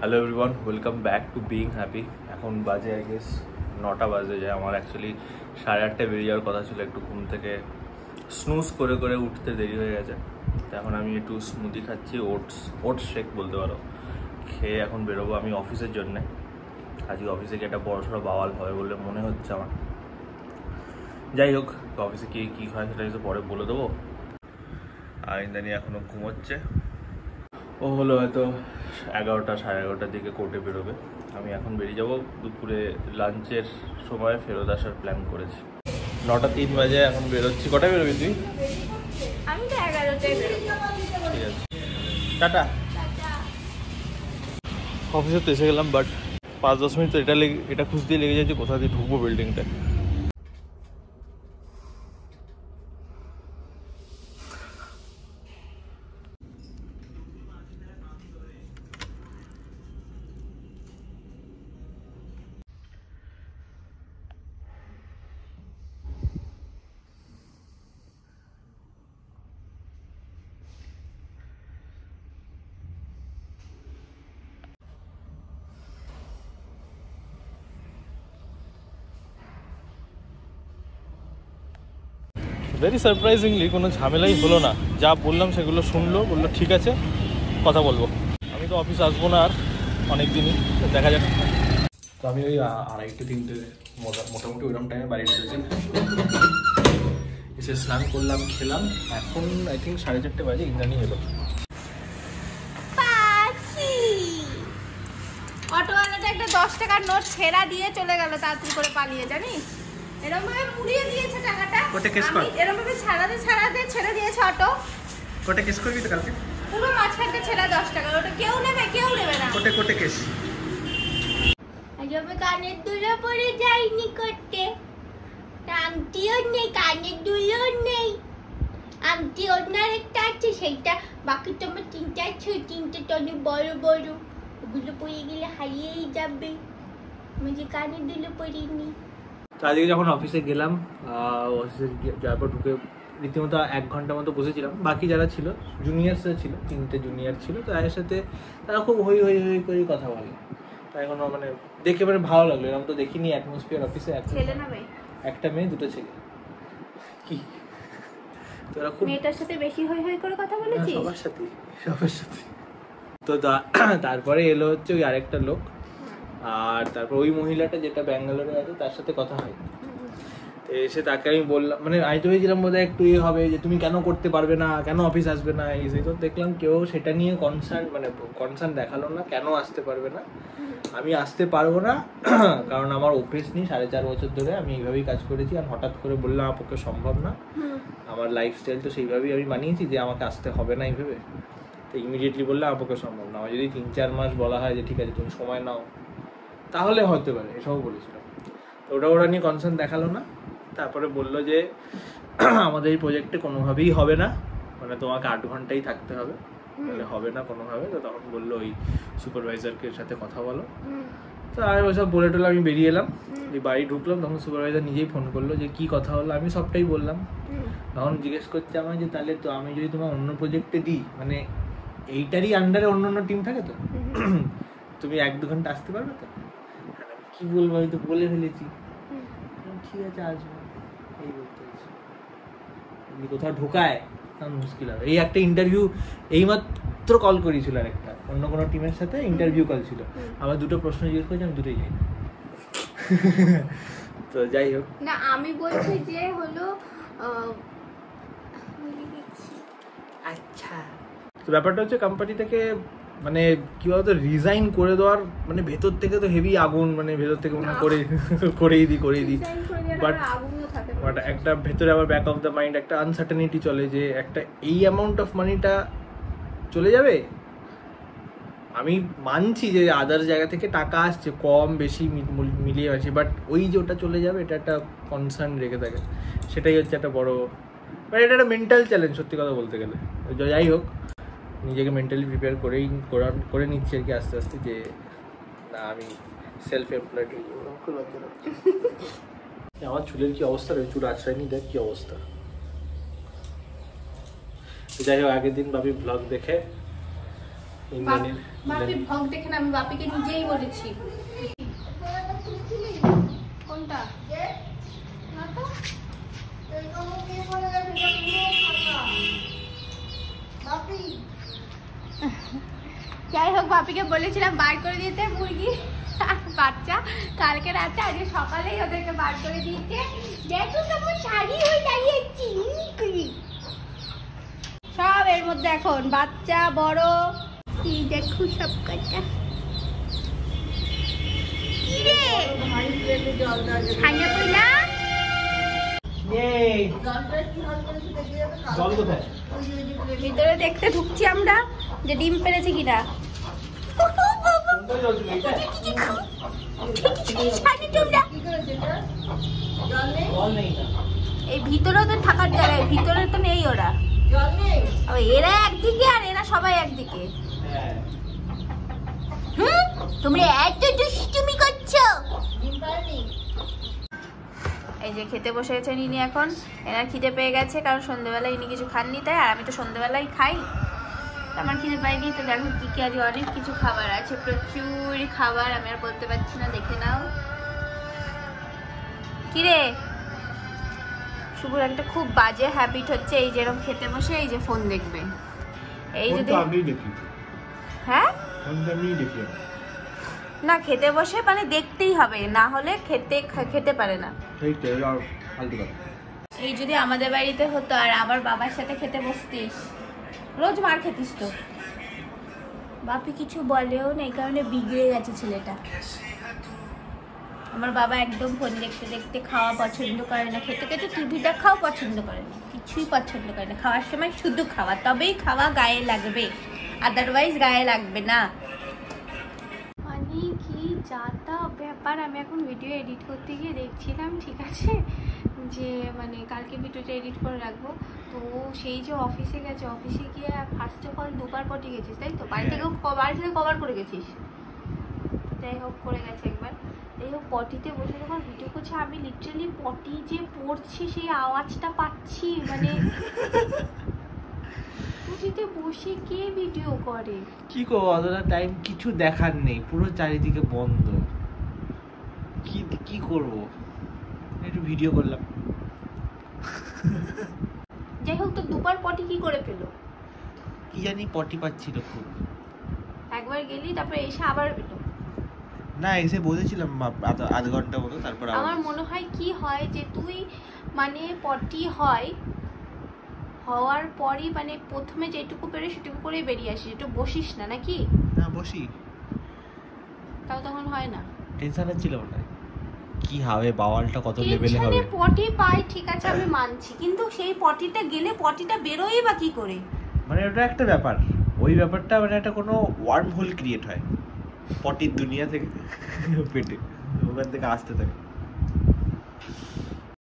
Hello everyone, welcome back to being happy. এখন বাজে I guess 9টা বাজে যায়। আমার অ্যাকচুয়ালি 8:30টায় বেরিয়ে যাওয়ার কথা ছিল, একটু ঘুম থেকে স্নুজ করে করে উঠতে দেরি হয়ে গেছে। তো এখন আমি একটু স্মুদি খাচ্ছি, ওটস শেক বলতে পারো, খেয়ে এখন বেরোবো আমি অফিসের জন্যে। আজকে অফিসে গিয়ে একটা বড়সড় বাওয়াল হবে বলে মনে হচ্ছে আমার। যাই হোক, অফিসে গিয়ে কী হয় সেটা কিন্তু পরে বলে দেবো। আর ইন্দানি এখনও ঘুমোচ্ছে। ও হলো হয়তো 11টা 11:30টার দিকে কোর্টে বেরোবে। আমি এখন বেরিয়ে যাব, দুপুরে লাঞ্চের সময় ফেরত আসার প্ল্যান করেছি। 9টা 3 বাজে এখন বেরোচ্ছি। কটায় বেরোবি তুই? আমি তো 11টায় বেরোবো। ঠিক আছে, টাটা। অফিসে তো এসে গেলাম, বাট 5-10 মিনিট তো এটা খুঁজতেই লেগে যায় যে কোথা দিয়ে ঢুকবো বিল্ডিংটা। ভেরি সারপ্রাইজিংলি কোনো ঝামেলাই হলো না। যা বললাম সেগুলো শুনলো, বললো ঠিক আছে কথা বলবো। আমি তো অফিস আসবো না আর অনেক দিনই, দেখা যাক। তো আমি ওই 2:30-3টে মোটামুটি ওইরকম টাইমে বাড়ি এসেছি। এসে স্নান করলাম, খেলাম। এখন আই থিঙ্ক 4:30 বাজে, ইন্দ্রাণী এলো। অটোওয়ালাটা একটা 10 টাকার নোট ছেঁড়া দিয়ে চলে গেল, তাড়াতাড়ি করে পালিয়ে, জানিস? এরকম ভাবে মুড়িয়ে দিয়েছে টাকাটা। কোটে কেস কর। এরকম ভাবে ছাড়াতে ছেড়ে দিয়েছে অটো। কোটে কেস করবি তো কালকে? পুরো মাঝখানটা ছেঁড়া 10 টাকা, ওটা কেউ নেবে না। কোটে কেস। আজ আমি কানের দুলো পরে যাইনি করতে, আংটিও নেই, কানের দুলো নেই। আংটি ওনার একটা আছে, সেইটা বাকি তো আমার 3টা আছে, 3টে তো অনেক বড় বড়, ওগুলো পরে গেলে হারিয়েই যাবে। আমি যে কানের দুলো পরিনি। তো আজকে যখন অফিসে গেলাম, অফিসে যাওয়ার পর ঢুকে রীতিমতো 1 ঘন্টা মতো বসেছিলাম। বাকি যারা ছিল জুনিয়ার্সরা ছিল, 3টে জুনিয়র ছিল। তো তাদের সাথে তারা খুব হই করে কথা বলে। তাই কোনো মানে দেখে মানে ভালো লাগলো। এরকম তো দেখিনি অ্যাটমসফিয়ার অফিসে। ছেলে না মেয়ে? একটা মেয়ে 2টো ছেলে। কি তোরা খুব মেয়েটার সাথে বেশি হই করে কথা বলেছিস? সবার সাথে। তো তারপরে এলো হচ্ছে ওই আরেকটা লোক, আর তারপর ওই মহিলাটা যেটা ব্যাঙ্গালোরে আছে তার সাথে কথা হয়। তো এসে তাকে আমি বললাম, মানে আমি তো ভেবেছিলাম বোধহয় একটু ইয়ে হবে যে তুমি কেন করতে পারবে না, কেন অফিস আসবে না, এই সেই। তো দেখলাম কেউ সেটা নিয়ে কনসার্ন দেখালো না, কেন আসতে পারবে না। আমি আসতে পারবো না কারণ আমার অভ্যেস নেই, 4.5 বছর ধরে আমি এইভাবেই কাজ করেছি। আর হঠাৎ করে বললাম আমার পক্ষে সম্ভব না, আমার লাইফস্টাইল তো সেইভাবেই আমি মানিয়েছি যে আমাকে আসতে হবে না এইভাবে। তো ইমিডিয়েটলি বললে আমার পক্ষে সম্ভব না। আমার যদি 3-4 মাস বলা হয় যে ঠিক আছে তুমি সময় নাও, তাহলে হতে পারে, এসবও বলেছিলাম। তো ওরা নিয়ে কনসার্ন দেখালো না। তারপরে বললো যে আমাদের এই প্রজেক্টে কোনোভাবেই হবে না, মানে তোমাকে 8 ঘন্টাই থাকতে হবে, তাহলে হবে না কোনোভাবে। তো তখন বললো ওই সুপারভাইজারকে সাথে কথা বলো। তো আর ওইসব বলে টোলে আমি বেরিয়ে এলাম। এই বাড়ি ঢুকলাম, তখন সুপারভাইজার নিজেই ফোন করলো যে কী কথা হলো। আমি সবটাই বললাম। তখন জিজ্ঞেস করছে আমায় যে তাহলে তো আমি যদি তোমার অন্য প্রজেক্টে দিই, মানে এইটারই আন্ডারে অন্য টিম থাকে, তো তুমি 1-2 ঘন্টা আসতে পারবে তো? কি বলবো, আমি তো বলে ফেলেছি। ঠিক আছে আসবো, এই বলতে হচ্ছে। কোথাও ঢোকায় তখন মুশকিল হবে। এই একটা ইন্টারভিউ এইমাত্র কল করেছিল, আরেকটা অন্য কোনো টিমের সাথে ইন্টারভিউ কল ছিল। আমার 2টো প্রশ্ন জিজ্ঞেস করেছি, আমি 2টোই যাই না। তো যাই হোক না, আমি বলছি যে হলো আচ্ছা। তো ব্যাপারটা হচ্ছে কোম্পানি থেকে মানে কি বলতো রিজাইন করে দেওয়ার, মানে ভেতর থেকে তো হেভি আগুন, মানে ভেতর থেকে মনে করেই দিই। বাট একটা ভেতরে আবার ব্যাক অফ দ্য মাইন্ড একটা আনসার্টেনিটি চলে যে একটা এই অ্যামাউন্ট অফ মানিটা চলে যাবে। আমি মানছি যে আদার জায়গা থেকে টাকা আসছে, কম বেশি মিলিয়ে আছে, বাট ওই যে ওটা চলে যাবে, এটা একটা কনসার্ন রেখে থাকে। সেটাই হচ্ছে একটা বড়, মানে এটা একটা মেন্টাল চ্যালেঞ্জ সত্যি কথা বলতে গেলে। যাই হোক, নিজেকে মেন্টালি প্রিপেয়ার করে নিচ্ছি আর কি আস্তে আস্তে, যে না আমি সেলফ এমপ্লয়েড হয়ে যাবো। আমার চুলের কি অবস্থা রে, চুল আছড়ায়নি, দেখ কি অবস্থা। যাই হোক, আগের দিন ভাবি ব্লগ দেখে বাপি ভগ দেখে না, আমি বাপিকে নিজেই বলেছি। কোনটা যাই হোক, বাপিকে বলেছিলাম বার করে দিতে মুরগি বাচ্চা কালকে রাতে, আজকে সকালেই ওদেরকে বার করে দিয়েছে। দেখো কেমন শাড়ি হয়ে দাঁড়িয়েছি সব এর মধ্যে, এখন বাচ্চা বড় কি দেখো সব কাটা। কি রে খাইয়া কইলা ভিতরে দেখতে ঢুকছি আমরা যে ডিম পেরেছে কিনা। এই ভিতরেও তো থাকার জায়গায়, ভিতরে তো নেই ওরা, এরা একদিকে আর এরা সবাই একদিকে। তোমরা এত দুষ্টুমি করছো। এই যে খেতে বসে গেছে ইনি, এখন এনার খিদে পেয়ে গেছে, কারণ সন্ধ্যেবেলায় ইনি কিছু খাননি, তাই। আর আমি তো সন্ধ্যেবেলায় খাই, আমার খিদে পাইনি। তো দেখো কি কি আজ অনেক কিছু খাবার আছে, প্রচুর খাবার, আমি আর বলতে পারছি না, দেখে নাও। কিরে শুভর একটা খুব বাজে হ্যাবিট হচ্ছে, এই যেরকম খেতে বসে এই যে ফোন দেখবে, এই যদি হ্যাঁ না খেতে বসে মানে দেখতেই হবে, না হলে খেতে পারে না। এই যদি আমাদের বাড়িতে হতো আর আমার বাবার সাথে খেতে বসতিস, রোজ মার খেতিস তো। বাপি কিছু বলেও না, এই কারণে বিগড়ে গেছে ছেলেটা। আমার বাবা একদম ফোন দেখতে দেখতে খাওয়া পছন্দ করে না, খেতে খেতে টিভি দেখাও পছন্দ করে না, কিছুই পছন্দ করে না। খাওয়ার সময় শুধু খাওয়া, তবেই খাওয়া গায়ে লাগবে, আদারওয়াইজ গায়ে লাগবে না। মানে কি যাতা ব্যাপার। আমি এখন ভিডিও এডিট করতে গিয়ে দেখছিলাম, ঠিক আছে, যে মানে কালকে ভিডিওটা এডিট করে রাখবো। তো সেই যে অফিসে গেছে, অফিসে গিয়ে ফার্স্ট অফ অল দুবার পটি গেছিস, তাই তো? বাড়ি থেকে কভার করে গেছিস, যাই হোক করে গেছে একবার। যাই হোক পটিতে বসে যখন ভিডিও করছে, আমি লিটারালি পটি যে পড়ছে সেই আওয়াজটা পাচ্ছি, মানে পটিতে বসে কে ভিডিও করে? কি করবো, অতটা টাইম কিছু দেখার নেই, পুরো চারিদিকে বন্ধ, কি করব, একটু ভিডিও করলাম। যাই হোক, তো দুবার পটি কি করে পেলো? কি জানি, পটি পাচ্ছিল খুব। একবার গেলি, তারপরে এসে আবার পেলো না, এসে বসেছিলাম আধ ঘন্টা মতো, তারপর আমার মনে হয় কি হয় যে তুই মানে পটি হওয়ার পরই মানে প্রথমে যেটুকু পেরে সেটুকু করেই বেরিয়ে আসিস, একটু বসিস না নাকি? না বসি, তাও তখন হয় না, টেনশন ছিল না কি হবে, বাওয়ালটা কত লেভেলে হবে। পটি পাই ঠিক আছে, আমি মানছি, কিন্তু সেই পটিটা গেলে পটিটা বেরোই বা কি করে? মানে ওটা একটা ব্যাপার, ওই ব্যাপারটা মানে একটা কোনো ওয়ার্ম হোল ক্রিয়েট হয় পটির দুনিয়া থেকে পেটে, ওখান থেকে আসতে থাকে।